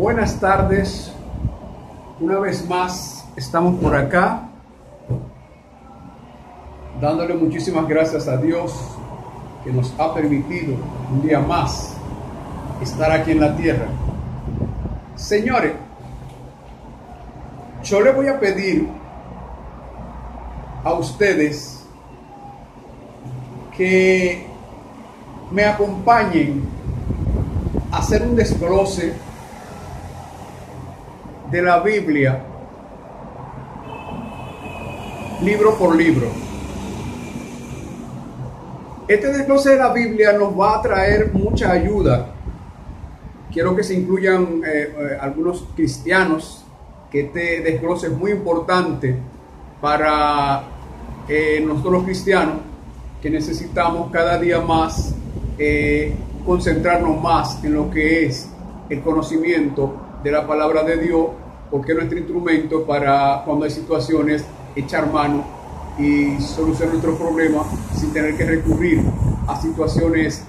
Buenas tardes, una vez más estamos por acá dándole muchísimas gracias a Dios que nos ha permitido un día más estar aquí en la tierra. Señores, yo le voy a pedir a ustedes que me acompañen a hacer un desglose de la Biblia libro por libro. Este desglose de la Biblia nos va a traer mucha ayuda. Quiero que se incluyan algunos cristianos, que este desglose es muy importante para nosotros los cristianos, que necesitamos cada día más concentrarnos más en lo que es el conocimiento de la palabra de Dios, porque es nuestro instrumento para, cuando hay situaciones, echar mano y solucionar nuestros problemas sin tener que recurrir a situaciones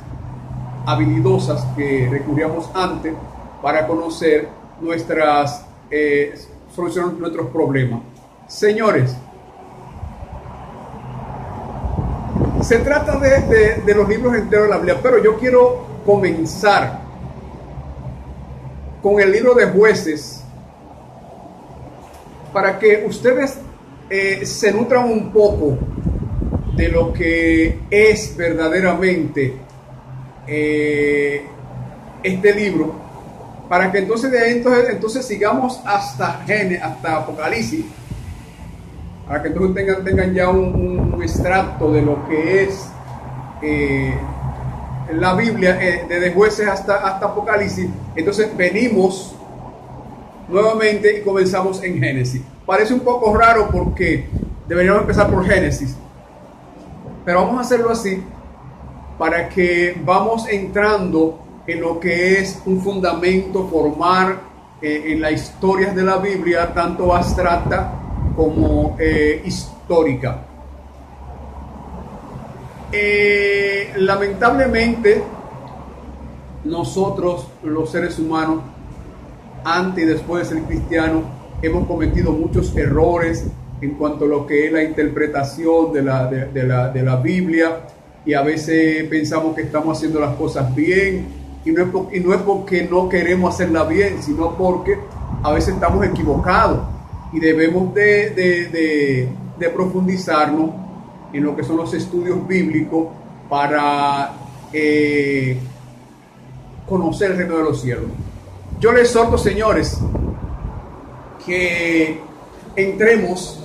habilidosas que recurríamos antes para conocer nuestras solucionar nuestros problemas. Señores, se trata de los libros enteros de la Biblia, pero yo quiero comenzar con el libro de Jueces para que ustedes se nutran un poco de lo que es verdaderamente este libro, para que entonces de ahí entonces sigamos hasta Apocalipsis, para que entonces tengan ya un extracto de lo que es la Biblia, desde Jueces hasta Apocalipsis. Entonces venimos nuevamente y comenzamos en Génesis. Parece un poco raro porque deberíamos empezar por Génesis, pero vamos a hacerlo así para que vamos entrando en lo que es un fundamento formal en las historias de la Biblia, tanto abstracta como histórica. Lamentablemente, nosotros los seres humanos, antes y después de ser cristianos, hemos cometido muchos errores en cuanto a lo que es la interpretación de la Biblia, y a veces pensamos que estamos haciendo las cosas bien, y no es porque no queremos hacerla bien, sino porque a veces estamos equivocados y debemos de profundizarnos en lo que son los estudios bíblicos para conocer el reino de los cielos. Yo les exhorto, señores, que entremos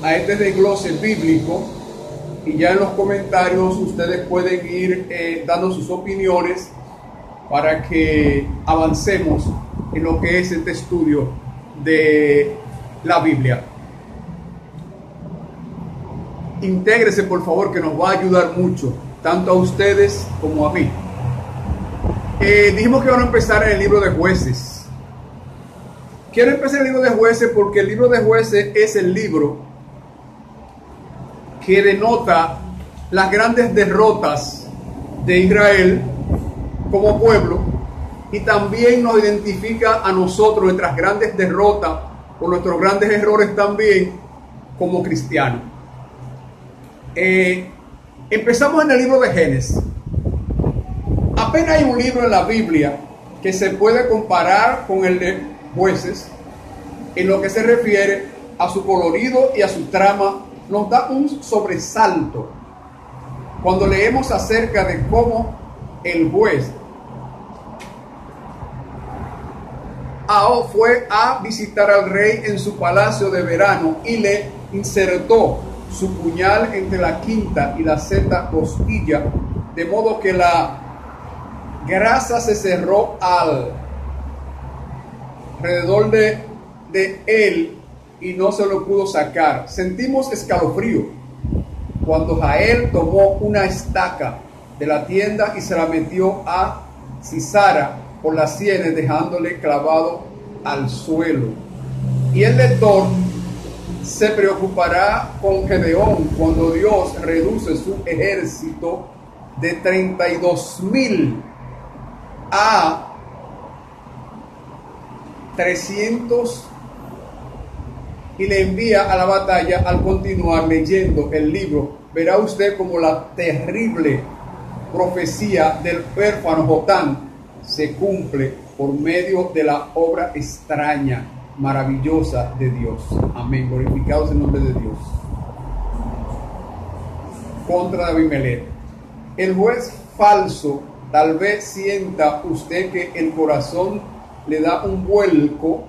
a este desglose bíblico, y ya en los comentarios ustedes pueden ir dando sus opiniones para que avancemos en lo que es este estudio de la Biblia. Intégrese, por favor, que nos va a ayudar mucho, tanto a ustedes como a mí. Dijimos que vamos a empezar en el libro de Jueces. Quiero empezar el libro de Jueces porque el libro de Jueces es el libro que denota las grandes derrotas de Israel como pueblo, y también nos identifica a nosotros nuestras grandes derrotas o nuestros grandes errores también como cristianos. Empezamos en el libro de Génesis. Apenas hay un libro en la Biblia que se puede comparar con el de Jueces en lo que se refiere a su colorido y a su trama. Nos da un sobresalto cuando leemos acerca de cómo el juez fue a visitar al rey en su palacio de verano y le insertó su puñal entre la quinta y la sexta costilla, de modo que la grasa se cerró alrededor de él y no se lo pudo sacar. Sentimos escalofrío cuando Jael tomó una estaca de la tienda y se la metió a Sisara por las sienes, dejándole clavado al suelo. Y el lector se preocupará con Gedeón cuando Dios reduce su ejército de 32,000 a 300 y le envía a la batalla. Al continuar leyendo el libro, verá usted como la terrible profecía del huérfano Jotán se cumple por medio de la obra extraña, maravillosa de Dios. Amén. Glorificados en nombre de Dios. Contra Abimelech. El juez falso, tal vez sienta usted que el corazón le da un vuelco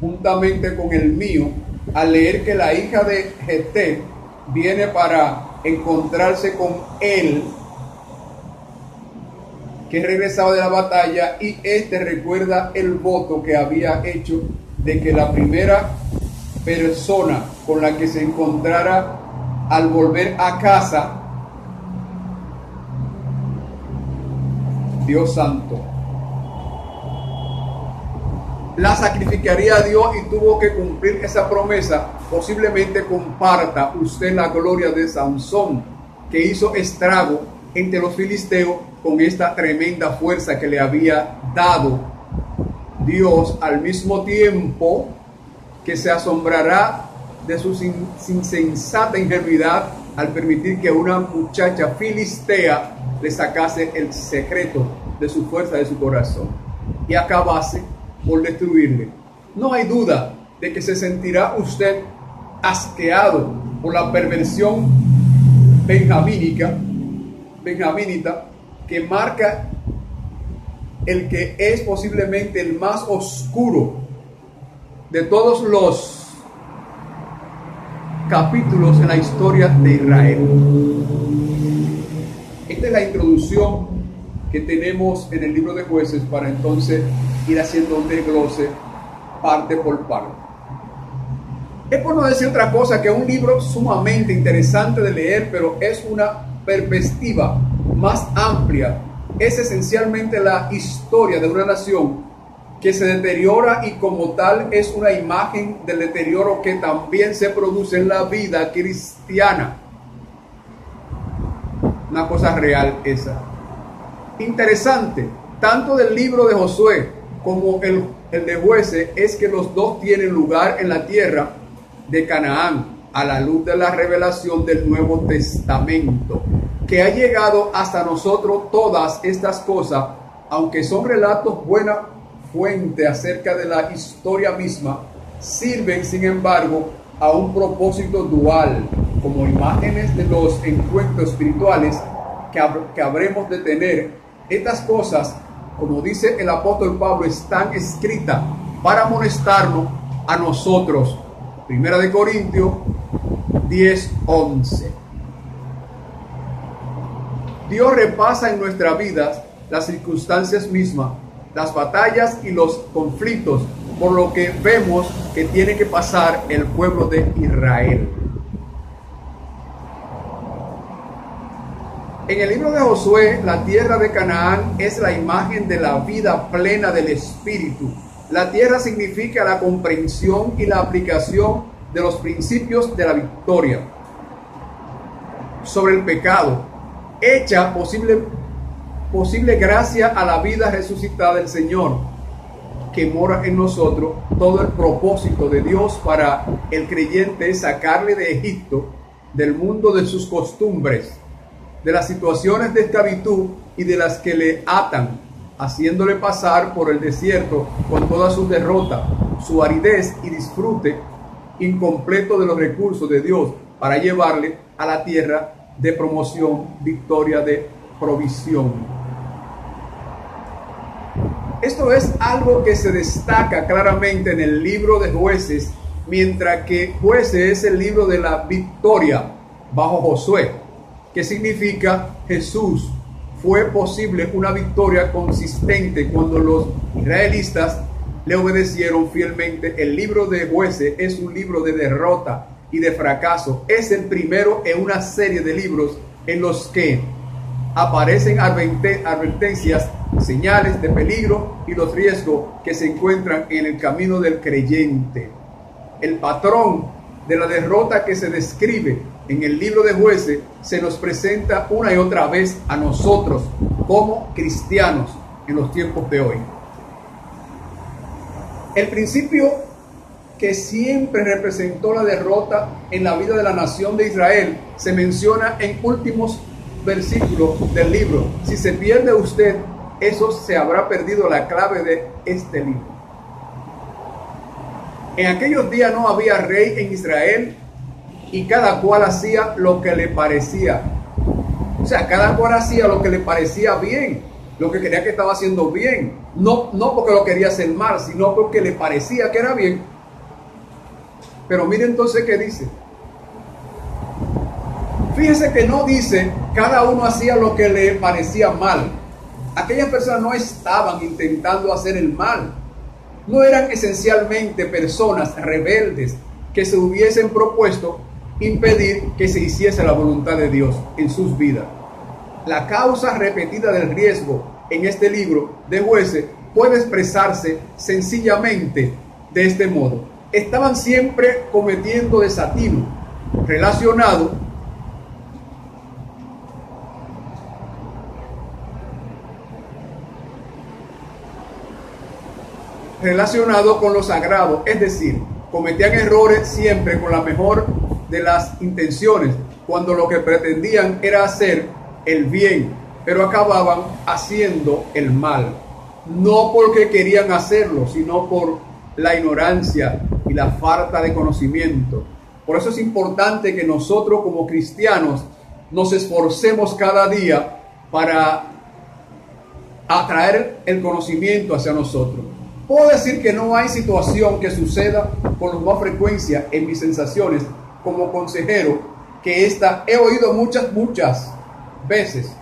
juntamente con el mío al leer que la hija de Jeté viene para encontrarse con él, que regresaba de la batalla, y este recuerda el voto que había hecho de que la primera persona con la que se encontrara al volver a casa, Dios santo, la sacrificaría a Dios, y tuvo que cumplir esa promesa. Posiblemente comparta usted la gloria de Sansón, que hizo estrago entre los filisteos con esta tremenda fuerza que le había dado Dios, al mismo tiempo que se asombrará de su insensata ingenuidad al permitir que una muchacha filistea le sacase el secreto de su fuerza, de su corazón, y acabase por destruirle. No hay duda de que se sentirá usted asqueado por la perversión benjamínita que marca el que es posiblemente el más oscuro de todos los capítulos en la historia de Israel. Esta es la introducción que tenemos en el libro de Jueces, para entonces ir haciendo un desglose parte por parte. Es por no decir otra cosa que un libro sumamente interesante de leer, pero es una perspectiva más amplia. Es esencialmente la historia de una nación que se deteriora, y como tal es una imagen del deterioro que también se produce en la vida cristiana. Una cosa real esa. Interesante, tanto del libro de Josué como el de Jueces, es que los dos tienen lugar en la tierra de Canaán, a la luz de la revelación del Nuevo Testamento, que ha llegado hasta nosotros. Todas estas cosas, aunque son relatos buena fuente acerca de la historia misma, sirven sin embargo a un propósito dual, como imágenes de los encuentros espirituales que habremos de tener. Estas cosas, como dice el apóstol Pablo, están escritas para amonestarnos a nosotros. Primera de Corintios 10:11. Dios repasa en nuestras vidas las circunstancias mismas, las batallas y los conflictos, por lo que vemos que tiene que pasar el pueblo de Israel. En el libro de Josué, la tierra de Canaán es la imagen de la vida plena del Espíritu. La tierra significa la comprensión y la aplicación de los principios de la victoria sobre el pecado, hecha posible gracias a la vida resucitada del Señor, que mora en nosotros. Todo el propósito de Dios para el creyente es sacarle de Egipto, del mundo de sus costumbres, de las situaciones de esclavitud y de las que le atan, haciéndole pasar por el desierto con toda su derrota, su aridez y disfrute incompleto de los recursos de Dios, para llevarle a la tierra de promoción, victoria, de provisión. Esto es algo que se destaca claramente en el libro de Jueces, mientras que Jueces es el libro de la victoria bajo Josué, que significa Jesús. Fue posible una victoria consistente cuando los israelitas le obedecieron fielmente. El libro de Jueces es un libro de derrota y de fracaso. Es el primero en una serie de libros en los que aparecen advertencias, señales de peligro y los riesgos que se encuentran en el camino del creyente. El patrón de la derrota que se describe en el libro de Jueces se nos presenta una y otra vez a nosotros como cristianos en los tiempos de hoy. El principio que siempre representó la derrota en la vida de la nación de Israel se menciona en últimos versículos del libro. Si se pierde usted, eso se habrá perdido la clave de este libro. En aquellos días no había rey en Israel y cada cual hacía lo que le parecía. O sea, cada cual hacía lo que le parecía bien, lo que quería que estaba haciendo bien. No porque lo quería hacer mal, sino porque le parecía que era bien. Pero mire entonces qué dice. Fíjese que no dice cada uno hacía lo que le parecía mal. Aquellas personas no estaban intentando hacer el mal. No eran esencialmente personas rebeldes que se hubiesen propuesto impedir que se hiciese la voluntad de Dios en sus vidas. La causa repetida del riesgo en este libro de Jueces puede expresarse sencillamente de este modo. Estaban siempre cometiendo desatino relacionado con lo sagrado, es decir, cometían errores siempre con la mejor de las intenciones, cuando lo que pretendían era hacer el bien, pero acababan haciendo el mal, no porque querían hacerlo, sino por la ignorancia y la falta de conocimiento. Por eso es importante que nosotros como cristianos nos esforcemos cada día para atraer el conocimiento hacia nosotros. Puedo decir que no hay situación que suceda con más frecuencia en mis sensaciones como consejero que esta. He oído muchas veces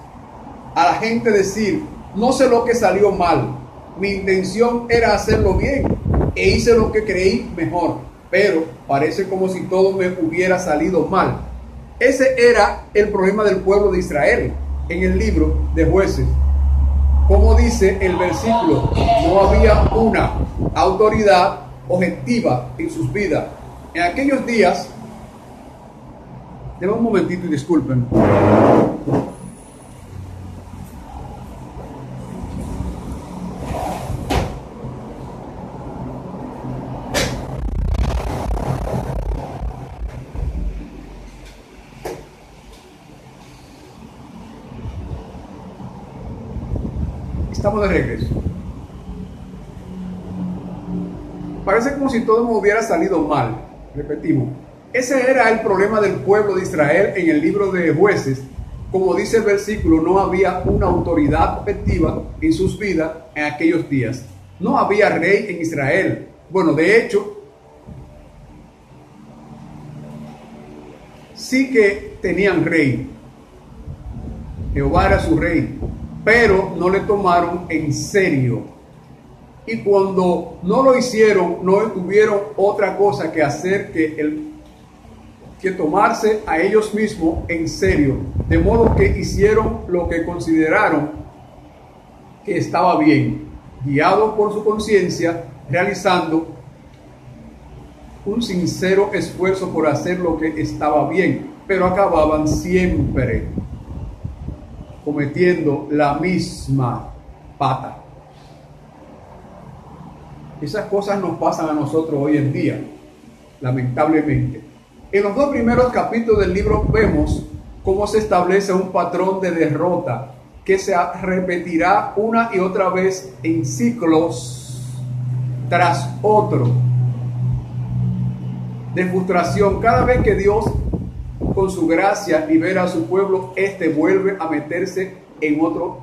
a la gente decir: no sé lo que salió mal, mi intención era hacerlo bien e hice lo que creí mejor, pero parece como si todo me hubiera salido mal. Ese era el problema del pueblo de Israel en el libro de Jueces. Como dice el versículo, no había una autoridad objetiva en sus vidas. En aquellos días, denme un momentito y disculpen. Estamos de regreso. Parece como si todo me hubiera salido mal. Repetimos. Ese era el problema del pueblo de Israel en el libro de Jueces. Como dice el versículo, no había una autoridad efectiva en sus vidas en aquellos días. No había rey en Israel. Bueno, de hecho, sí que tenían rey. Jehová era su rey, pero no le tomaron en serio. Y cuando no lo hicieron, no tuvieron otra cosa que hacer que tomarse a ellos mismos en serio. De modo que hicieron lo que consideraron que estaba bien, guiados por su conciencia, realizando un sincero esfuerzo por hacer lo que estaba bien, pero acababan siempre cometiendo la misma pata. Esas cosas nos pasan a nosotros hoy en día, lamentablemente. En los dos primeros capítulos del libro vemos cómo se establece un patrón de derrota que se repetirá una y otra vez en ciclos tras otro de frustración. Cada vez que Dios con su gracia libera a su pueblo, este vuelve a meterse en otro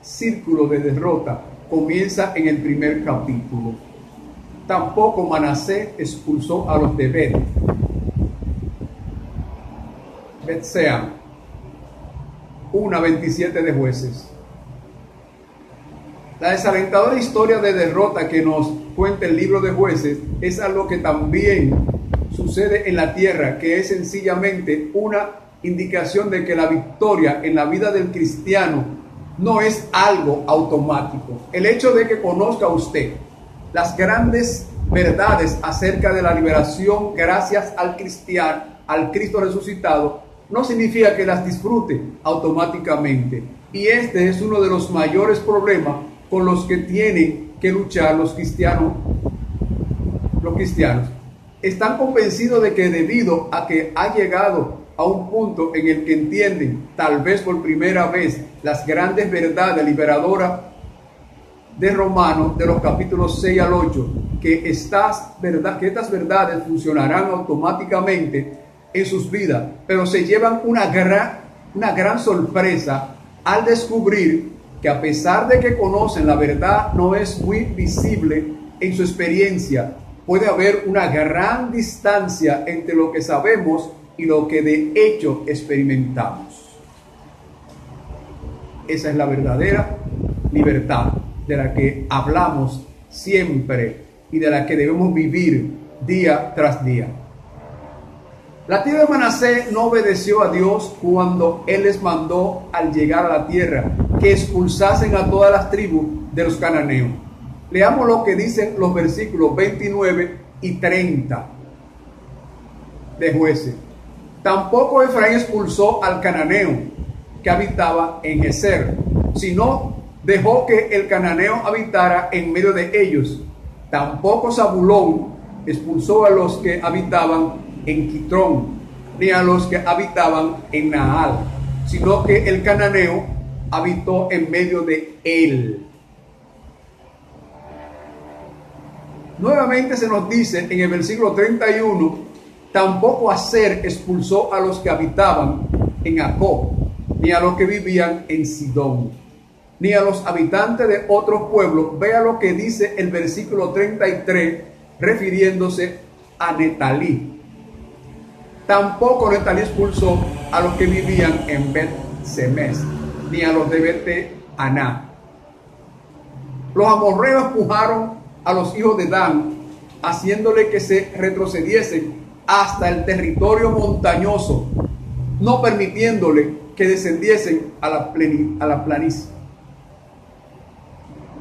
círculo de derrota. Comienza en el primer capítulo. Tampoco Manasés expulsó a los de Bet-Sean. 1:27 de Jueces. La desalentadora historia de derrota que nos cuenta el libro de Jueces es algo que también sucede en la tierra, que es sencillamente una indicación de que la victoria en la vida del cristiano no es algo automático. El hecho de que conozca usted las grandes verdades acerca de la liberación gracias al Cristo resucitado, no significa que las disfrute automáticamente. Y este es uno de los mayores problemas con los que tienen que luchar los cristianos los cristianos, están convencidos de que debido a que ha llegado a un punto en el que entienden, tal vez por primera vez, las grandes verdades liberadoras de Romanos, de los capítulos 6 al 8, que estas verdades funcionarán automáticamente en sus vidas, pero se llevan una gran sorpresa al descubrir que, a pesar de que conocen la verdad, no es muy visible en su experiencia. Puede haber una gran distancia entre lo que sabemos y lo que de hecho experimentamos. Esa es la verdadera libertad de la que hablamos siempre y de la que debemos vivir día tras día. La tierra de Manasés no obedeció a Dios cuando Él les mandó, al llegar a la tierra, que expulsasen a todas las tribus de los cananeos. Leamos lo que dicen los versículos 29 y 30 de Jueces. Tampoco Efraín expulsó al cananeo que habitaba en Gezer, sino dejó que el cananeo habitara en medio de ellos. Tampoco Zabulón expulsó a los que habitaban en Quitrón, ni a los que habitaban en Naal, sino que el cananeo habitó en medio de él. Nuevamente se nos dice en el versículo 31, tampoco Aser expulsó a los que habitaban en Jacob, ni a los que vivían en Sidón, ni a los habitantes de otros pueblos. Vea lo que dice el versículo 33, refiriéndose a Netalí. Tampoco Netalí expulsó a los que vivían en Bet-Semes, ni a los de Bet-Aná. Los amorreos empujaron a los hijos de Dan, haciéndole que se retrocediesen hasta el territorio montañoso, no permitiéndole que descendiesen a la planicie.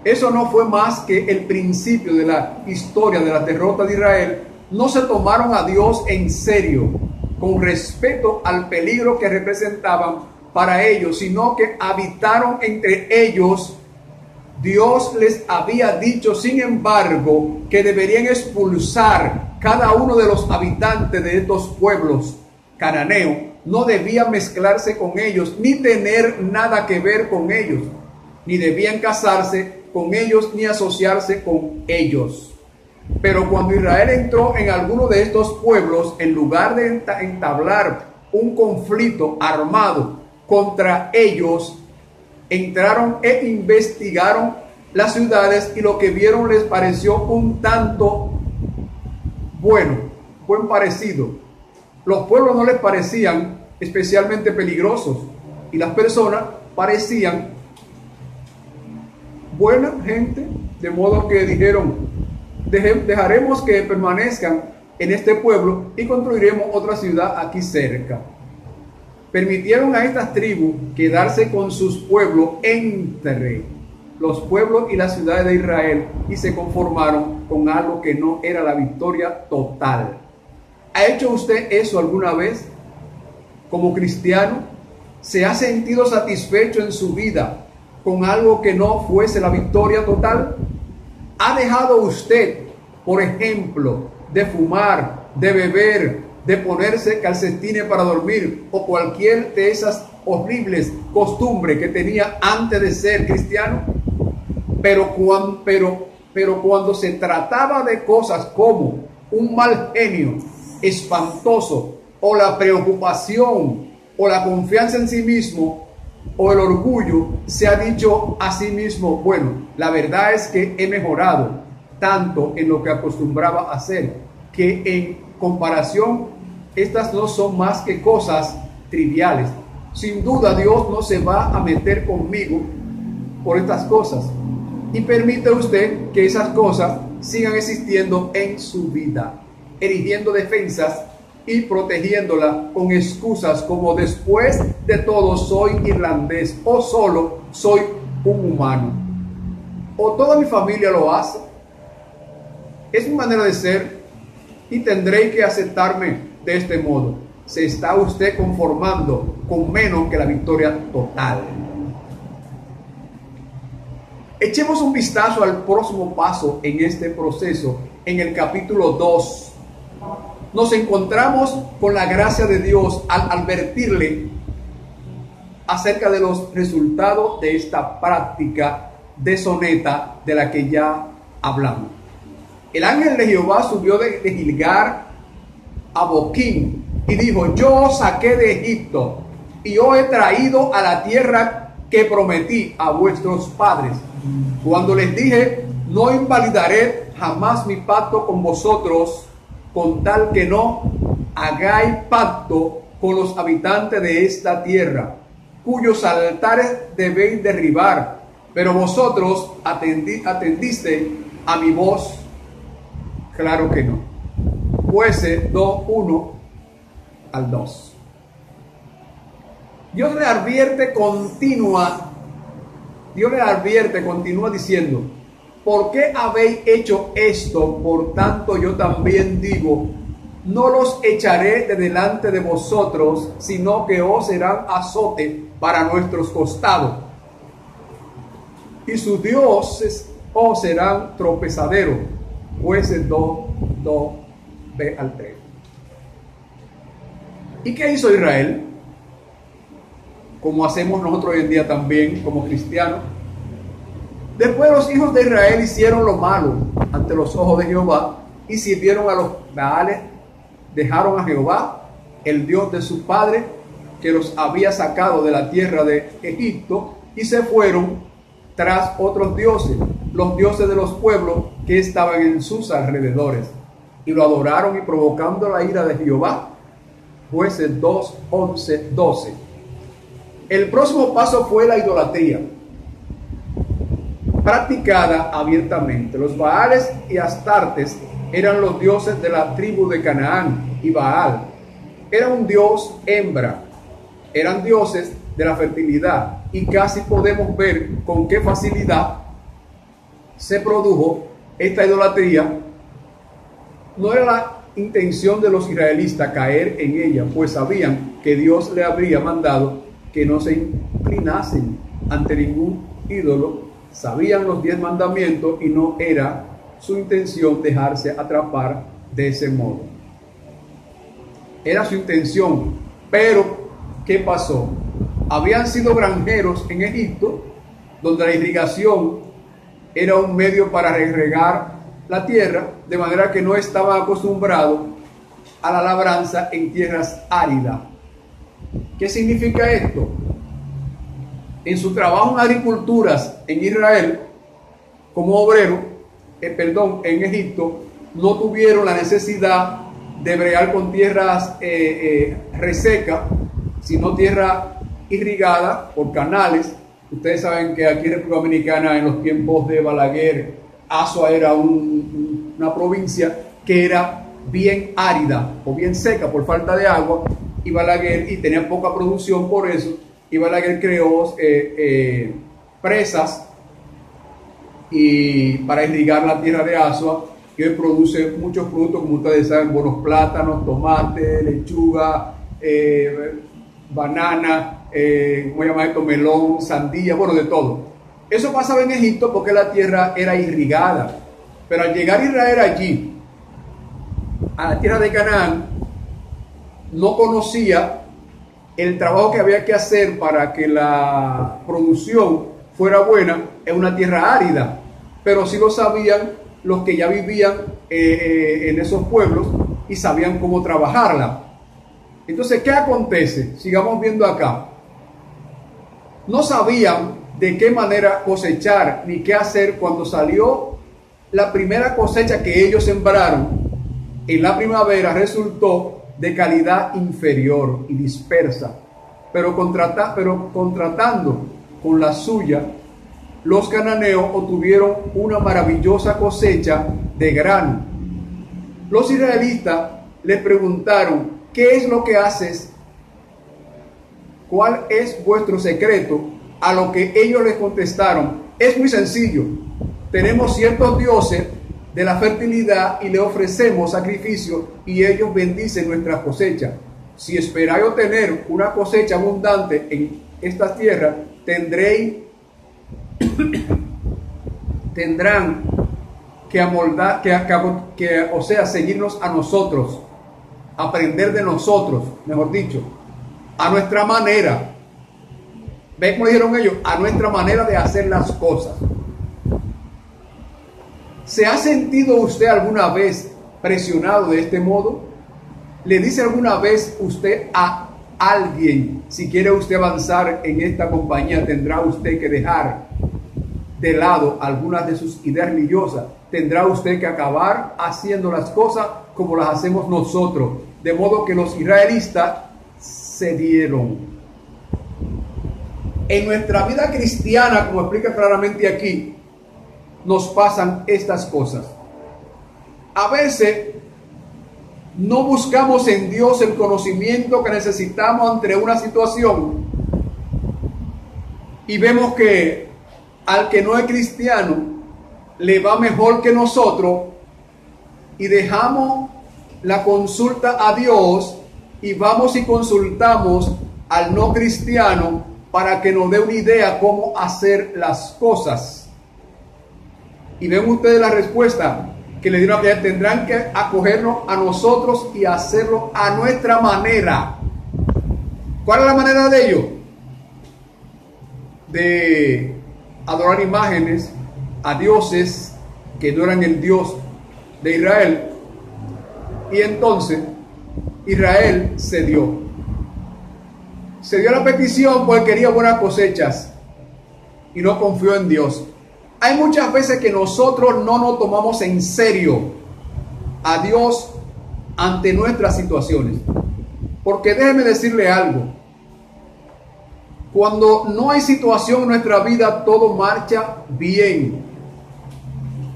Eso no fue más que el principio de la historia de la derrota de Israel. No se tomaron a Dios en serio con respecto al peligro que representaban para ellos, sino que habitaron entre ellos. Dios les había dicho, sin embargo, que deberían expulsar cada uno de los habitantes de estos pueblos cananeos. No debían mezclarse con ellos, ni tener nada que ver con ellos, ni debían casarse con ellos, ni asociarse con ellos. Pero cuando Israel entró en alguno de estos pueblos, en lugar de entablar un conflicto armado contra ellos, entraron e investigaron las ciudades, y lo que vieron les pareció un tanto buen parecido. Los pueblos no les parecían especialmente peligrosos, y las personas parecían buena gente, de modo que dijeron, dejaremos que permanezcan en este pueblo y construiremos otra ciudad aquí cerca. Permitieron a estas tribus quedarse con sus pueblos entre los pueblos y las ciudades de Israel, y se conformaron con algo que no era la victoria total. ¿Ha hecho usted eso alguna vez? Como cristiano, ¿se ha sentido satisfecho en su vida con algo que no fuese la victoria total? ¿Ha dejado usted, por ejemplo, de fumar, de beber, de ponerse calcetines para dormir, o cualquier de esas horribles costumbres que tenía antes de ser cristiano? Pero cuando se trataba de cosas como un mal genio espantoso, o la preocupación, o la confianza en sí mismo, o el orgullo, se ha dicho a sí mismo, bueno, la verdad es que he mejorado tanto en lo que acostumbraba a hacer, que en comparación estas no son más que cosas triviales. Sin duda Dios no se va a meter conmigo por estas cosas, y permite usted que esas cosas sigan existiendo en su vida, erigiendo defensas y protegiéndola con excusas como después de todo soy irlandés, o solo soy un humano, o toda mi familia lo hace. Es mi manera de ser y tendréis que aceptarme de este modo. Se está usted conformando con menos que la victoria total. Echemos un vistazo al próximo paso en este proceso, en el capítulo 2. Nos encontramos con la gracia de Dios al advertirle acerca de los resultados de esta práctica deshonesta de la que ya hablamos. El ángel de Jehová subió de Gilgal a Boquín y dijo: yo os saqué de Egipto y os he traído a la tierra que prometí a vuestros padres. Cuando les dije: no invalidaré jamás mi pacto con vosotros, con tal que no hagáis pacto con los habitantes de esta tierra, cuyos altares debéis derribar. Pero vosotros atendisteis a mi voz. Claro que no. Jueces 2:1 al 2. Dios le advierte, continúa diciendo: ¿por qué habéis hecho esto? Por tanto yo también digo: no los echaré de delante de vosotros, sino que os serán azote para nuestros costados, y sus dioses os serán tropezadero. Jueces 2:2b al 3. ¿Y qué hizo Israel? Como hacemos nosotros hoy en día también como cristianos. Después los hijos de Israel hicieron lo malo ante los ojos de Jehová y sirvieron a los Baales. Dejaron a Jehová, el Dios de su padre, que los había sacado de la tierra de Egipto, y se fueron tras otros dioses, los dioses de los pueblos que estaban en sus alrededores, y lo adoraron, y provocando la ira de Jehová. Jueces 2:11-12. El próximo paso fue la idolatría, practicada abiertamente. Los Baales y Astartes eran los dioses de la tribu de Canaán, y Baal era un dios hembra. Eran dioses de la fertilidad, y casi podemos ver con qué facilidad se produjo esta idolatría. No era la intención de los israelitas caer en ella, pues sabían que Dios le habría mandado que no se inclinasen ante ningún ídolo. Sabían los 10 mandamientos y no era su intención dejarse atrapar de ese modo. Era su intención, pero ¿qué pasó? Habían sido granjeros en Egipto, donde la irrigación era un medio para regar la tierra, de manera que no estaban acostumbrados a la labranza en tierras áridas. ¿Qué significa esto? En su trabajo en agriculturas en Israel, como obrero, en Egipto, no tuvieron la necesidad de bregar con tierras resecas, sino tierra irrigada por canales. Ustedes saben que aquí en República Dominicana, en los tiempos de Balaguer, Azua era una provincia que era bien árida o bien seca por falta de agua, y Balaguer, y tenía poca producción por eso, y Balaguer creó presas y para irrigar la tierra de Azua, que hoy produce muchos frutos, como ustedes saben, buenos plátanos, tomate, lechuga, banana, ¿cómo llama esto? Melón, sandía, bueno, de todo. Eso pasaba en Egipto porque la tierra era irrigada. Pero al llegar Israel allí, a la tierra de Canaán, no conocía el trabajo que había que hacer para que la producción fuera buena en una tierra árida. Pero sí lo sabían los que ya vivían en esos pueblos y sabían cómo trabajarla. Entonces, ¿qué acontece? Sigamos viendo acá. No sabían de qué manera cosechar ni qué hacer cuando salió la primera cosecha que ellos sembraron. En la primavera resultó de calidad inferior y dispersa, pero contratando con la suya, los cananeos obtuvieron una maravillosa cosecha de grano. Los israelitas les preguntaron: ¿qué es lo que haces? ¿Cuál es vuestro secreto? A lo que ellos les contestaron: es muy sencillo. Tenemos ciertos dioses de la fertilidad y le ofrecemos sacrificio y ellos bendicen nuestra cosecha. Si esperáis obtener una cosecha abundante en esta tierra, tendréis tendrán que amoldar, o sea, seguirnos a nosotros, aprender de nosotros, mejor dicho, a nuestra manera. ¿Ven cómo dijeron ellos? A nuestra manera de hacer las cosas. ¿Se ha sentido usted alguna vez presionado de este modo? ¿Le dice alguna vez usted a alguien, si quiere usted avanzar en esta compañía, tendrá usted que dejar de lado algunas de sus ideas religiosas? Tendrá usted que acabar haciendo las cosas como las hacemos nosotros? De modo que los israelitas cedieron. En nuestra vida cristiana, como explica claramente aquí, nos pasan estas cosas. A veces no buscamos en Dios el conocimiento que necesitamos ante una situación y vemos que al que no es cristiano le va mejor que nosotros y dejamos la consulta a Dios y vamos y consultamos al no cristiano para que nos dé una idea cómo hacer las cosas. Y ven ustedes la respuesta que le dieron, que tendrán que acogernos a nosotros y hacerlo a nuestra manera. ¿Cuál es la manera de ello? De adorar imágenes a dioses que no eran el Dios de Israel. Y entonces Israel cedió. Cedió a la petición porque quería buenas cosechas y no confió en Dios. Hay muchas veces que nosotros no nos tomamos en serio a Dios ante nuestras situaciones. Porque déjeme decirle algo. Cuando no hay situación en nuestra vida, todo marcha bien.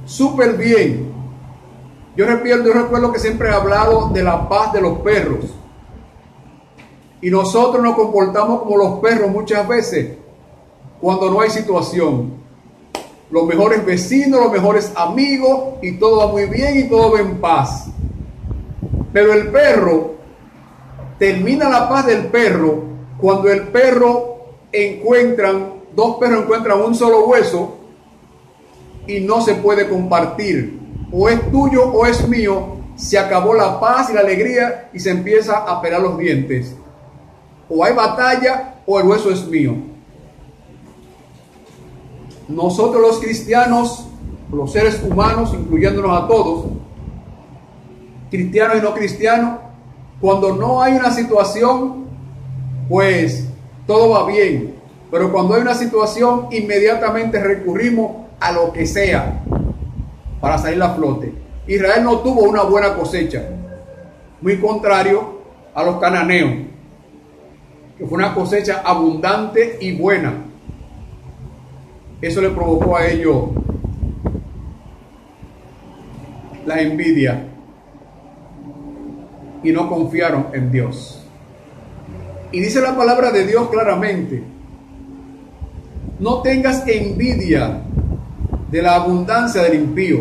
Súper bien. Yo recuerdo que siempre he hablado de la paz de los perros. Y nosotros nos comportamos como los perros muchas veces cuando no hay situación. Los mejores vecinos, los mejores amigos, y todo va muy bien y todo va en paz. Pero el perro, termina la paz del perro cuando el perro dos perros encuentran un solo hueso y no se puede compartir. O es tuyo o es mío. Se acabó la paz y la alegría y se empieza a pelar los dientes. O hay batalla o el hueso es mío. Nosotros los cristianos, los seres humanos, incluyéndonos a todos, cristianos y no cristianos, cuando no hay una situación, pues todo va bien. Pero cuando hay una situación, inmediatamente recurrimos a lo que sea para salir a flote. Israel no tuvo una buena cosecha, muy contrario a los cananeos, que fue una cosecha abundante y buena. Eso le provocó a ellos la envidia y no confiaron en Dios. Y dice la palabra de Dios claramente: no tengas envidia de la abundancia del impío,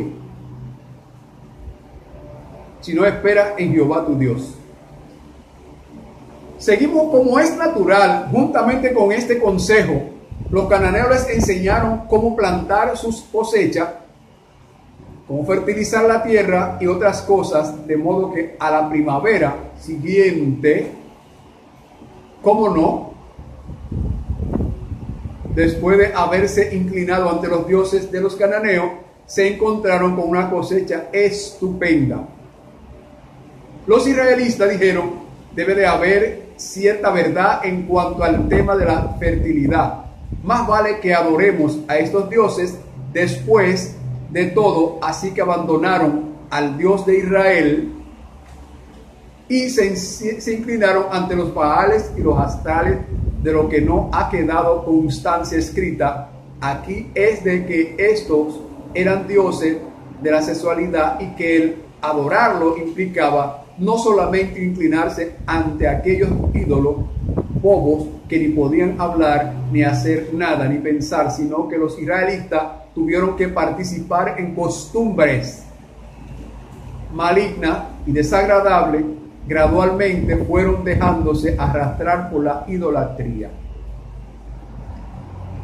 sino espera en Jehová tu Dios. Seguimos como es natural, juntamente con este consejo. Los cananeos les enseñaron cómo plantar sus cosechas, cómo fertilizar la tierra y otras cosas, de modo que a la primavera siguiente, ¿cómo no? Después de haberse inclinado ante los dioses de los cananeos, se encontraron con una cosecha estupenda. Los israelitas dijeron: debe de haber cierta verdad en cuanto al tema de la fertilidad. Más vale que adoremos a estos dioses después de todo. Así que abandonaron al Dios de Israel y se inclinaron ante los Baales y los Astares, de lo que no ha quedado constancia escrita. Aquí es de que estos eran dioses de la sexualidad y que el adorarlo implicaba no solamente inclinarse ante aquellos ídolos bobos que ni podían hablar, ni hacer nada, ni pensar, sino que los israelitas tuvieron que participar en costumbres malignas y desagradables. Gradualmente fueron dejándose arrastrar por la idolatría.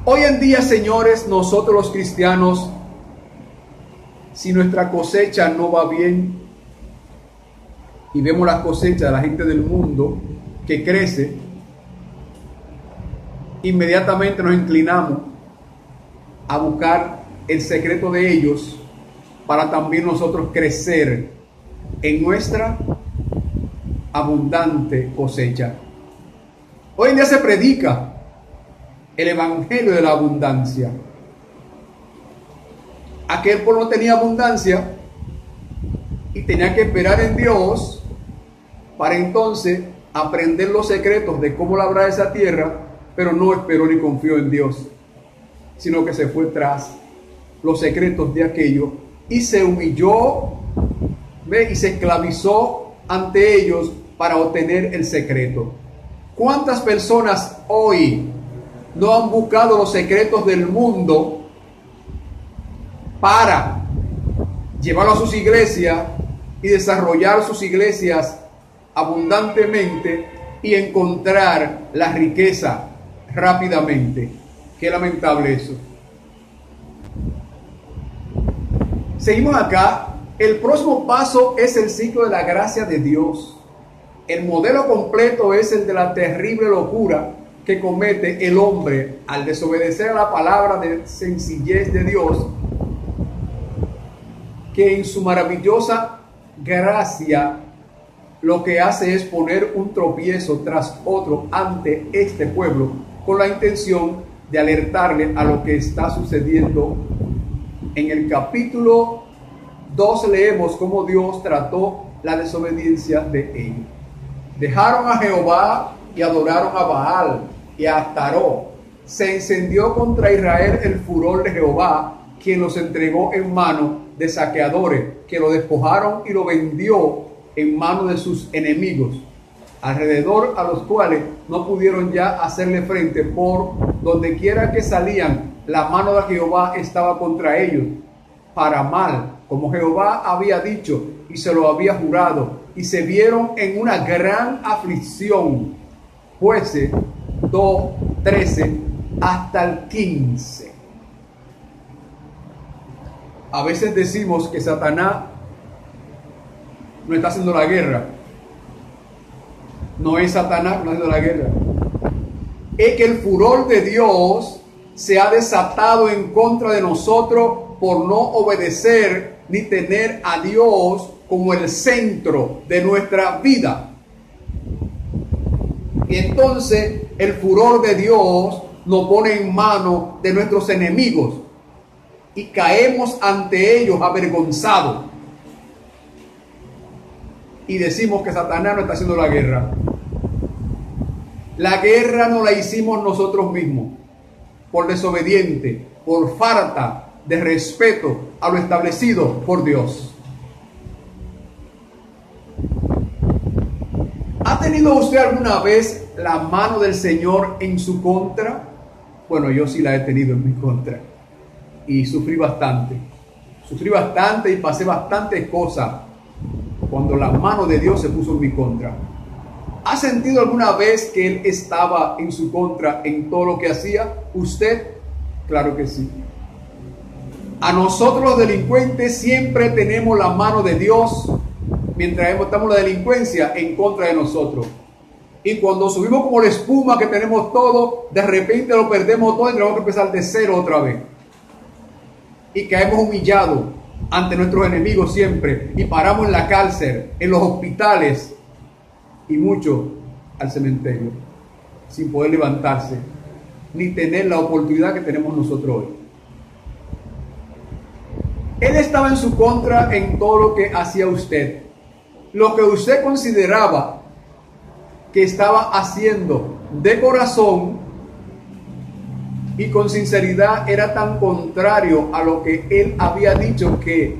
Hoy en día, señores, nosotros los cristianos Si nuestra cosecha no va bien y vemos las cosechas de la gente del mundo que crece, inmediatamente nos inclinamos a buscar el secreto de ellos para también nosotros crecer en nuestra abundante cosecha. Hoy en día se predica el evangelio de la abundancia. Aquel pueblo no tenía abundancia y tenía que esperar en Dios para entonces aprender los secretos de cómo labrar esa tierra, pero no esperó ni confió en Dios, sino que se fue tras los secretos de aquello y se humilló, y se esclavizó ante ellos para obtener el secreto. ¿Cuántas personas hoy no han buscado los secretos del mundo para llevarlo a sus iglesias y desarrollar sus iglesias abundantemente y encontrar la riqueza rápidamente? Qué lamentable eso. Seguimos acá. El próximo paso es el ciclo de la gracia de Dios. El modelo completo es el de la terrible locura que comete el hombre al desobedecer a la palabra de sencillez de Dios, que en su maravillosa gracia lo que hace es poner un tropiezo tras otro ante este pueblo con la intención de alertarle a lo que está sucediendo. En el capítulo 2 leemos cómo Dios trató la desobediencia de ellos. Dejaron a Jehová y adoraron a Baal y a Astarot. Se encendió contra Israel el furor de Jehová, quien los entregó en mano de saqueadores, que lo despojaron y lo vendió en mano de sus enemigos, alrededor a los cuales no pudieron ya hacerle frente. Por donde quiera que salían, la mano de Jehová estaba contra ellos, para mal, como Jehová había dicho y se lo había jurado, y se vieron en una gran aflicción. Jueces 2:13 hasta el 15. A veces decimos que Satanás no está haciendo la guerra. No es Satanás no haciendo la guerra. Es que el furor de Dios se ha desatado en contra de nosotros por no obedecer ni tener a Dios como el centro de nuestra vida. Y entonces el furor de Dios nos pone en manos de nuestros enemigos y caemos ante ellos avergonzados. Y decimos que Satanás no está haciendo la guerra. La guerra no la hicimos nosotros mismos, por desobediente, por falta de respeto a lo establecido por Dios. ¿Ha tenido usted alguna vez la mano del Señor en su contra? Bueno, yo sí la he tenido en mi contra. Y sufrí bastante y pasé bastantes cosas cuando la mano de Dios se puso en mi contra. ¿Ha sentido alguna vez que Él estaba en su contra en todo lo que hacía? ¿Usted? Claro que sí. A nosotros los delincuentes siempre tenemos la mano de Dios mientras estamos la delincuencia en contra de nosotros. Y cuando subimos como la espuma que tenemos todo, de repente lo perdemos todo y tenemos que empezar de cero otra vez. Y caemos humillados ante nuestros enemigos siempre. Y paramos en la cárcel, en los hospitales y muchos al cementerio, sin poder levantarse, ni tener la oportunidad que tenemos nosotros hoy. Él estaba en su contra en todo lo que hacía usted. Lo que usted consideraba que estaba haciendo de corazón y con sinceridad era tan contrario a lo que Él había dicho, que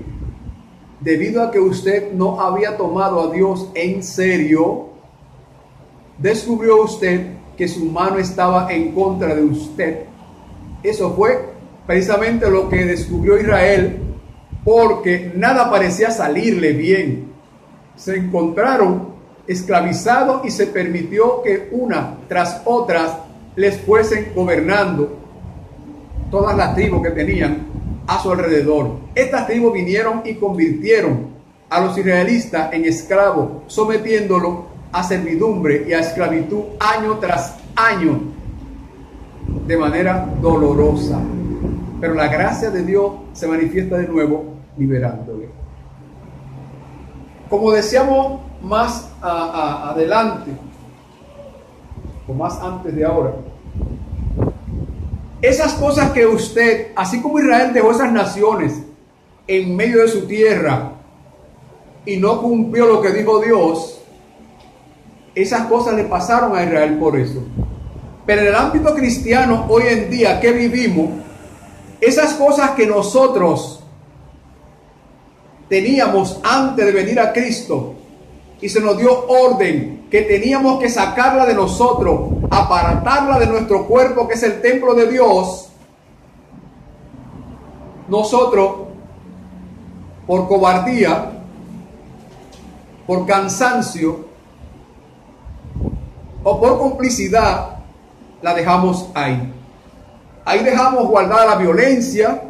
debido a que usted no había tomado a Dios en serio, descubrió usted que su mano estaba en contra de usted. Eso fue precisamente lo que descubrió Israel, porque nada parecía salirle bien. Se encontraron esclavizados y se permitió que una tras otras les fuesen gobernando todas las tribus que tenían, a su alrededor. Estas tribus vinieron y convirtieron a los israelitas en esclavos, sometiéndolos a servidumbre y a esclavitud año tras año, de manera dolorosa. Pero la gracia de Dios se manifiesta de nuevo, liberándole. Como decíamos más adelante, o más antes de ahora, esas cosas que usted, así como Israel dejó esas naciones en medio de su tierra y no cumplió lo que dijo Dios, esas cosas le pasaron a Israel por eso. Pero en el ámbito cristiano, hoy en día que vivimos, esas cosas que nosotros teníamos antes de venir a Cristo, y se nos dio orden que teníamos que sacarla de nosotros, apartarla de nuestro cuerpo, que es el templo de Dios, nosotros, por cobardía, por cansancio o por complicidad, la dejamos ahí. Ahí dejamos guardada la violencia,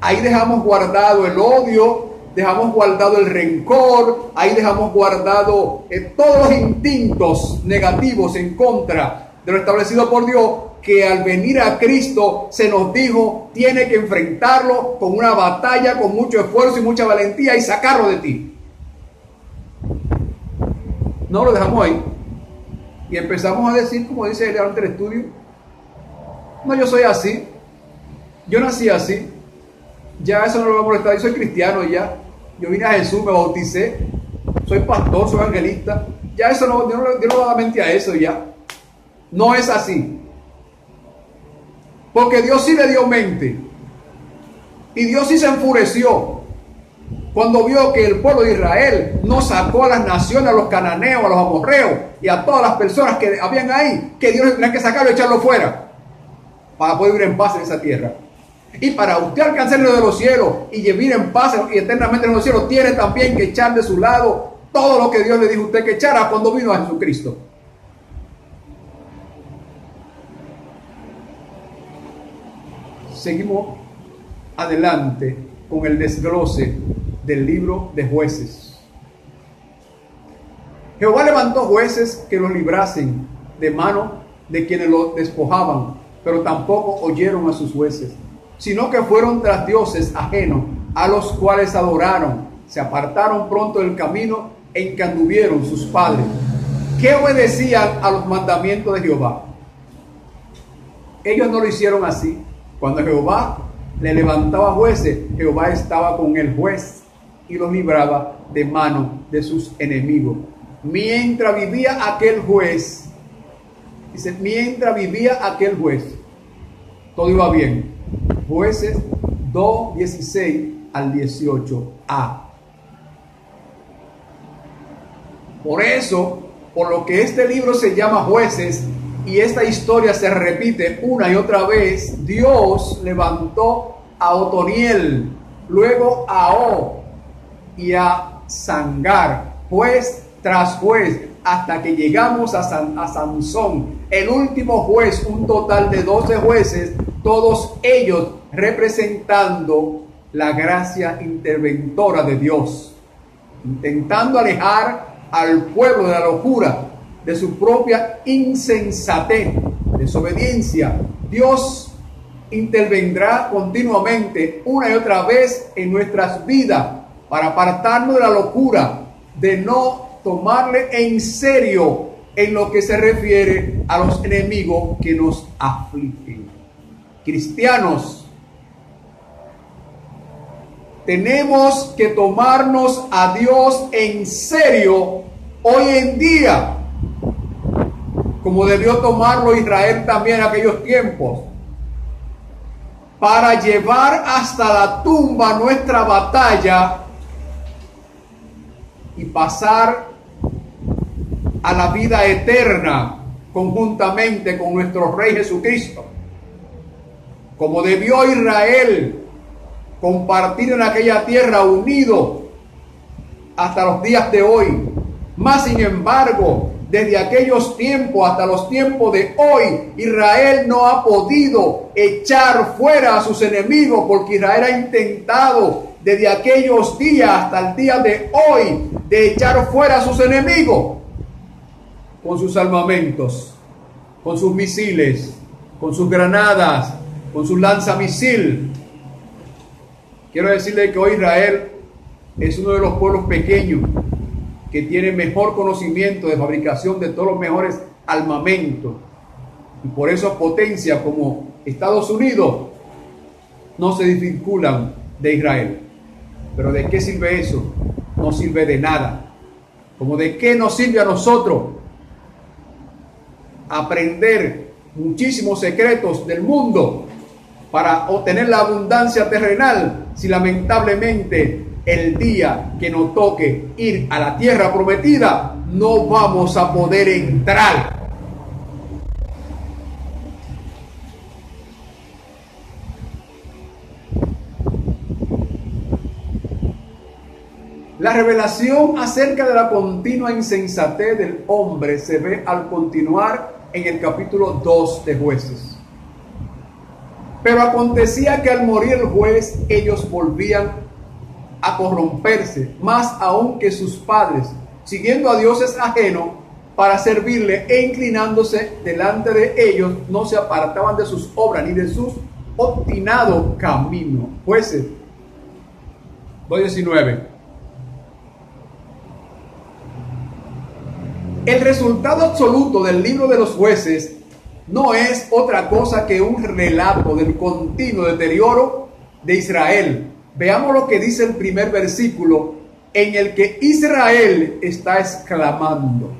ahí dejamos guardado el odio, dejamos guardado el rencor, ahí dejamos guardado todos los instintos negativos en contra de lo establecido por Dios, que al venir a Cristo se nos dijo, tiene que enfrentarlo con una batalla, con mucho esfuerzo y mucha valentía y sacarlo de ti. No lo dejamos ahí y empezamos a decir, como dice el durante el estudio, no, yo soy así, yo nací así, ya eso no lo va a molestar, yo soy cristiano ya, yo vine a Jesús, me bauticé, soy pastor, soy evangelista, ya eso no, Dios no va a dar mente a eso ya. No es así. Porque Dios sí le dio mente. Y Dios sí se enfureció cuando vio que el pueblo de Israel no sacó a las naciones, a los cananeos, a los amorreos y a todas las personas que habían ahí, que Dios tenía que sacarlo y echarlo fuera para poder vivir en paz en esa tierra. Y para usted alcanzar lo de los cielos y vivir en paz y eternamente en los cielos, tiene también que echar de su lado todo lo que Dios le dijo a usted que echara cuando vino a Jesucristo. Seguimos adelante con el desglose del libro de Jueces. Jehová levantó jueces que los librasen de mano de quienes los despojaban, pero tampoco oyeron a sus jueces, sino que fueron tras dioses ajenos, a los cuales adoraron, se apartaron pronto del camino en que anduvieron sus padres, que obedecían a los mandamientos de Jehová. Ellos no lo hicieron así. Cuando Jehová le levantaba jueces, Jehová estaba con el juez y los libraba de mano de sus enemigos. Mientras vivía aquel juez, dice, mientras vivía aquel juez, todo iba bien. Jueces 2, 16 al 18a. Por eso, por lo que este libro se llama Jueces, y esta historia se repite una y otra vez, Dios levantó a Otoniel, luego a Og y a Sangar, juez tras juez, hasta que llegamos a Sansón, el último juez, un total de 12 jueces, todos ellos representando la gracia interventora de Dios, intentando alejar al pueblo de la locura, de su propia insensatez, desobediencia. Dios intervendrá continuamente una y otra vez en nuestras vidas para apartarnos de la locura, de no tomarle en serio en lo que se refiere a los enemigos que nos afligen. Cristianos, tenemos que tomarnos a Dios en serio hoy en día, como debió tomarlo Israel también en aquellos tiempos, para llevar hasta la tumba nuestra batalla y pasar a la vida eterna conjuntamente con nuestro Rey Jesucristo. Como debió Israel compartir en aquella tierra unido hasta los días de hoy. Mas sin embargo, desde aquellos tiempos hasta los tiempos de hoy, Israel no ha podido echar fuera a sus enemigos, porque Israel ha intentado desde aquellos días hasta el día de hoy de echar fuera a sus enemigos con sus armamentos, con sus misiles, con sus granadas, con sus lanzamisil. Quiero decirle que hoy Israel es uno de los pueblos pequeños que tiene mejor conocimiento de fabricación de todos los mejores armamentos. Y por eso potencias como Estados Unidos no se desvinculan de Israel. Pero ¿de qué sirve eso? No sirve de nada. ¿Como de qué nos sirve a nosotros aprender muchísimos secretos del mundo para obtener la abundancia terrenal si lamentablemente el día que nos toque ir a la tierra prometida no vamos a poder entrar? La revelación acerca de la continua insensatez del hombre se ve al continuar en el capítulo 2 de Jueces. Pero acontecía que al morir el juez, ellos volvían a corromperse, más aún que sus padres, siguiendo a dioses ajenos para servirle e inclinándose delante de ellos, no se apartaban de sus obras ni de sus obstinados caminos. Jueces 2:19. El resultado absoluto del libro de los Jueces no es otra cosa que un relato del continuo deterioro de Israel. Veamos lo que dice el primer versículo, en el que Israel está exclamando: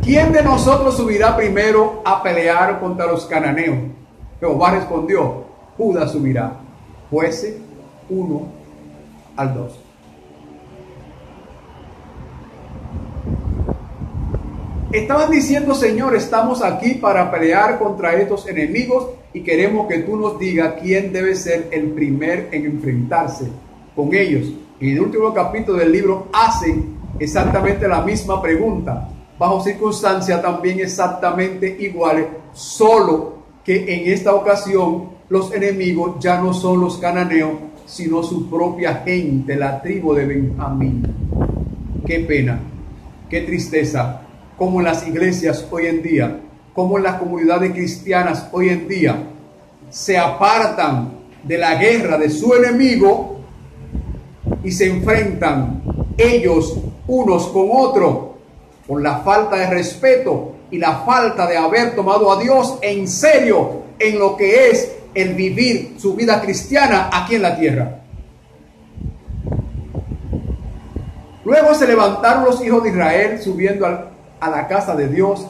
¿quién de nosotros subirá primero a pelear contra los cananeos? Jehová respondió: Judá subirá. Jueces 1-2. Estaban diciendo: Señor, estamos aquí para pelear contra estos enemigos y queremos que tú nos digas quién debe ser el primer en enfrentarse con ellos. En el último capítulo del libro hacen exactamente la misma pregunta, bajo circunstancias también exactamente iguales, solo que en esta ocasión los enemigos ya no son los cananeos, sino su propia gente, la tribu de Benjamín. Qué pena, qué tristeza, como en las iglesias hoy en día, como en las comunidades cristianas hoy en día, se apartan de la guerra de su enemigo y se enfrentan ellos unos con otros por la falta de respeto y la falta de haber tomado a Dios en serio en lo que es el vivir su vida cristiana aquí en la tierra. Luego se levantaron los hijos de Israel subiendo a la casa de Dios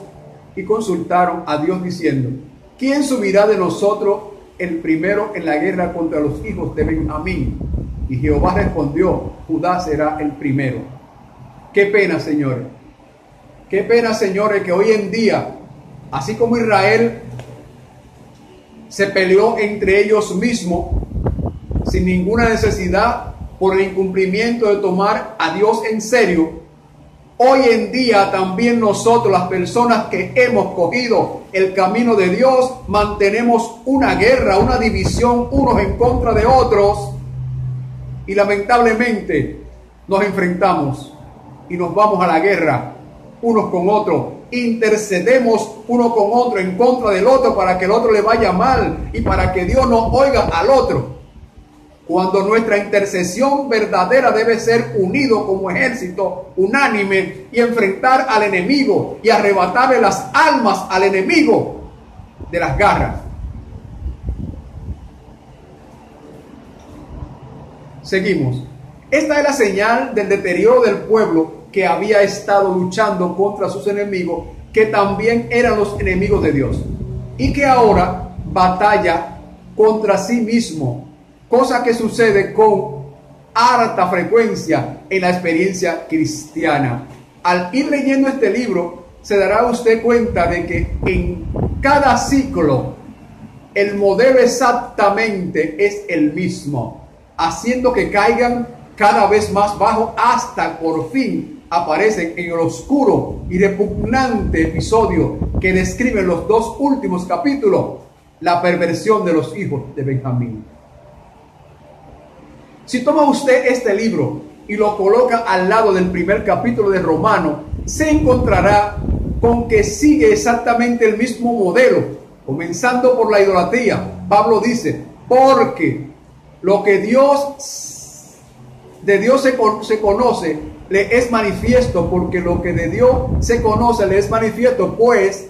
y consultaron a Dios diciendo: ¿quién subirá de nosotros el primero en la guerra contra los hijos de Benjamín? Y Jehová respondió: Judá será el primero. Qué pena, señores. Qué pena, señores, que hoy en día, así como Israel se peleó entre ellos mismos sin ninguna necesidad por el incumplimiento de tomar a Dios en serio, hoy en día también nosotros, las personas que hemos cogido el camino de Dios, mantenemos una guerra, una división unos en contra de otros, y lamentablemente nos enfrentamos y nos vamos a la guerra unos con otros, intercedemos uno con otro en contra del otro para que el otro le vaya mal y para que Dios no oiga al otro, cuando nuestra intercesión verdadera debe ser unido como ejército unánime y enfrentar al enemigo y arrebatarle las almas al enemigo de las garras. Seguimos. Esta es la señal del deterioro del pueblo que había estado luchando contra sus enemigos, que también eran los enemigos de Dios, y que ahora batalla contra sí mismo, cosa que sucede con harta frecuencia en la experiencia cristiana. Al ir leyendo este libro, se dará usted cuenta de que en cada ciclo el modelo exactamente es el mismo, haciendo que caigan cada vez más bajo, hasta por fin aparecen en el oscuro y repugnante episodio que describen los dos últimos capítulos, la perversión de los hijos de Benjamín. Si toma usted este libro y lo coloca al lado del primer capítulo de Romanos, se encontrará con que sigue exactamente el mismo modelo, comenzando por la idolatría. Pablo dice, porque lo que de Dios se conoce, le es manifiesto, porque lo que de Dios se conoce le es manifiesto, pues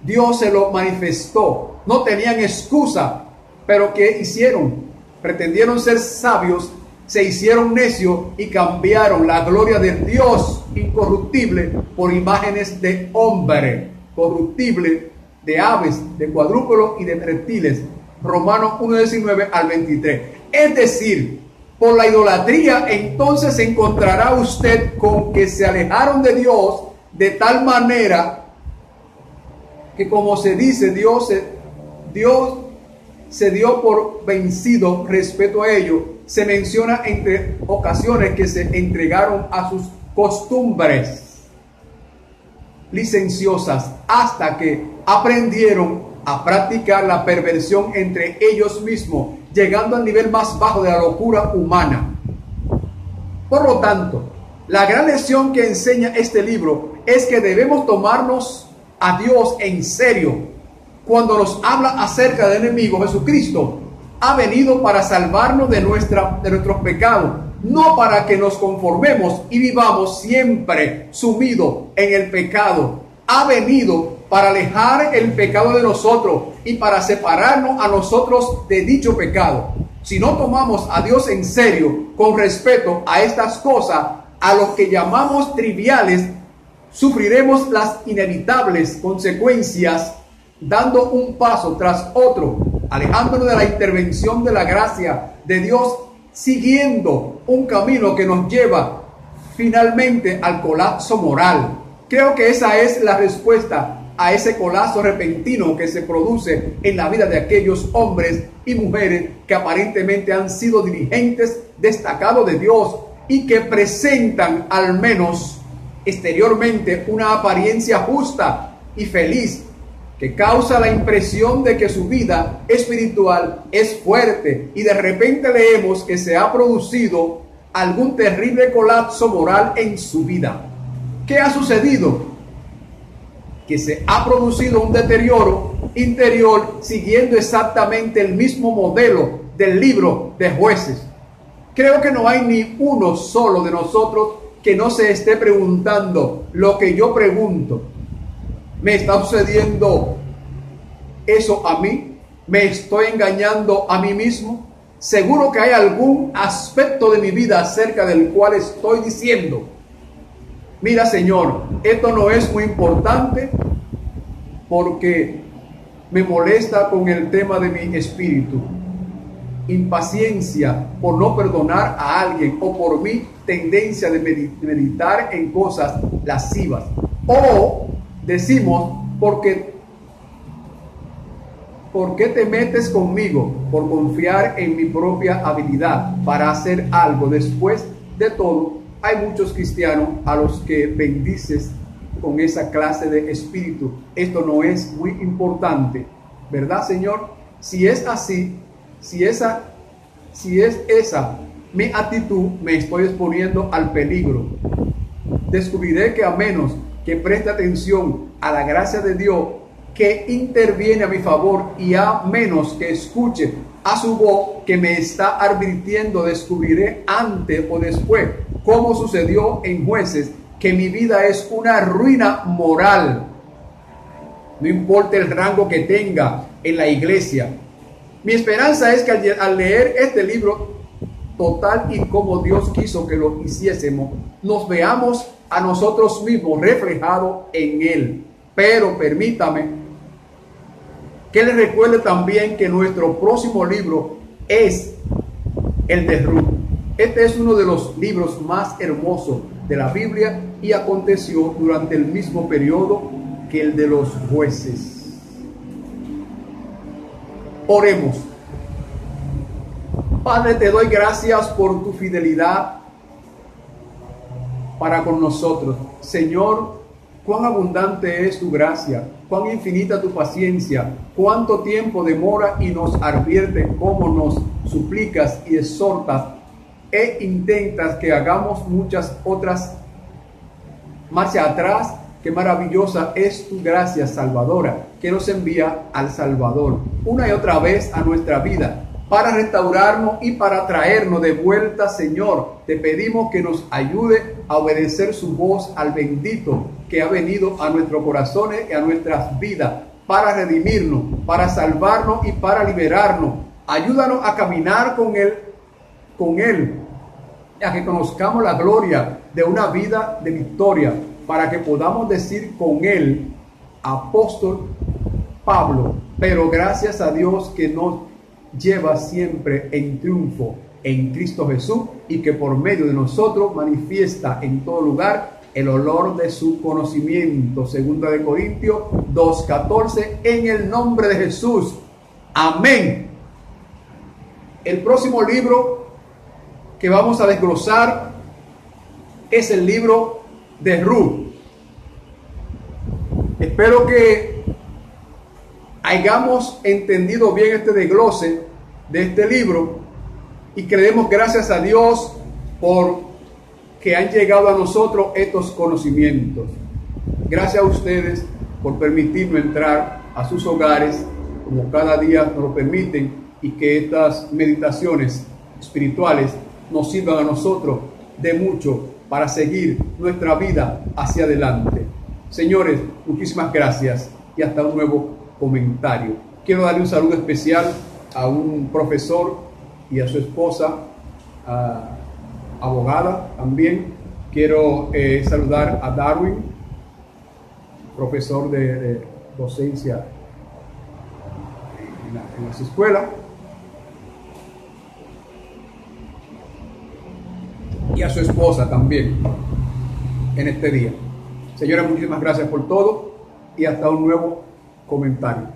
Dios se lo manifestó. No tenían excusa, pero ¿qué hicieron? Pretendieron ser sabios, se hicieron necios y cambiaron la gloria del Dios incorruptible por imágenes de hombre corruptible, de aves, de cuadrúpedos y de reptiles. Romanos 1:19 al 23. Es decir, por la idolatría entonces se encontrará usted con que se alejaron de Dios de tal manera que, como se dice, Dios se dio por vencido respecto a ello. Se menciona entre ocasiones que se entregaron a sus costumbres licenciosas hasta que aprendieron a practicar la perversión entre ellos mismos, llegando al nivel más bajo de la locura humana. Por lo tanto, la gran lección que enseña este libro es que debemos tomarnos a Dios en serio cuando nos habla acerca del enemigo. Jesucristo ha venido para salvarnos de nuestros pecados, no para que nos conformemos y vivamos siempre sumidos en el pecado. Ha venido para alejar el pecado de nosotros y para separarnos a nosotros de dicho pecado. Si no tomamos a Dios en serio con respecto a estas cosas, a los que llamamos triviales, sufriremos las inevitables consecuencias, dando un paso tras otro, alejándonos de la intervención de la gracia de Dios, siguiendo un camino que nos lleva finalmente al colapso moral. Creo que esa es la respuesta a ese colapso repentino que se produce en la vida de aquellos hombres y mujeres que aparentemente han sido dirigentes destacados de Dios y que presentan, al menos exteriormente, una apariencia justa y feliz, que causa la impresión de que su vida espiritual es fuerte, y de repente leemos que se ha producido algún terrible colapso moral en su vida. ¿Qué ha sucedido? Que se ha producido un deterioro interior siguiendo exactamente el mismo modelo del libro de Jueces. Creo que no hay ni uno solo de nosotros que no se esté preguntando lo que yo pregunto. ¿Me está sucediendo eso a mí? ¿Me estoy engañando a mí mismo? Seguro que hay algún aspecto de mi vida acerca del cual estoy diciendo: mira, Señor, esto no es muy importante porque me molesta con el tema de mi espíritu. Impaciencia por no perdonar a alguien, o por mi tendencia de meditar en cosas lascivas. O decimos, ¿por qué te metes conmigo? Por confiar en mi propia habilidad para hacer algo. Después de todo, hay muchos cristianos a los que bendices con esa clase de espíritu. Esto no es muy importante, ¿verdad, Señor? Si es así, si es esa mi actitud, me estoy exponiendo al peligro. Descubriré que a menos que preste atención a la gracia de Dios que interviene a mi favor, y a menos que escuche a su voz que me está advirtiendo, descubriré antes o después, como sucedió en Jueces, que mi vida es una ruina moral. No importa el rango que tenga en la iglesia. Mi esperanza es que al leer este libro, total y como Dios quiso que lo hiciésemos, nos veamos a nosotros mismos reflejados en Él. Pero permítame que les recuerde también que nuestro próximo libro es el de Ruth. Este es uno de los libros más hermosos de la Biblia y aconteció durante el mismo periodo que el de los Jueces. Oremos. Padre, te doy gracias por tu fidelidad para con nosotros. Señor, cuán abundante es tu gracia, cuán infinita tu paciencia, cuánto tiempo demora y nos advierte cómo nos suplicas y exhortas e intentas que hagamos muchas otras marcha atrás. Qué maravillosa es tu gracia salvadora, que nos envía al Salvador una y otra vez a nuestra vida para restaurarnos y para traernos de vuelta. Señor, te pedimos que nos ayude a obedecer su voz al bendito que ha venido a nuestros corazones y a nuestras vidas para redimirnos, para salvarnos y para liberarnos. Ayúdanos a caminar con Él, a que conozcamos la gloria de una vida de victoria, para que podamos decir con Él, apóstol Pablo, pero gracias a Dios que nos lleva siempre en triunfo en Cristo Jesús y que por medio de nosotros manifiesta en todo lugar el olor de su conocimiento. Segunda de Corintios 2:14, en el nombre de Jesús. Amén. El próximo libro que vamos a desglosar es el libro de Ruth. Espero que hayamos entendido bien este desglose de este libro y que le demos gracias a Dios por que han llegado a nosotros estos conocimientos. Gracias a ustedes por permitirnos entrar a sus hogares como cada día nos lo permiten, y que estas meditaciones espirituales nos sirvan a nosotros de mucho para seguir nuestra vida hacia adelante. Señores, muchísimas gracias y hasta un nuevo comentario. Quiero darle un saludo especial a un profesor y a su esposa, abogada también. Quiero saludar a Darwin, profesor de docencia en las escuelas, y a su esposa también en este día. Señora, muchísimas gracias por todo y hasta un nuevo comentario.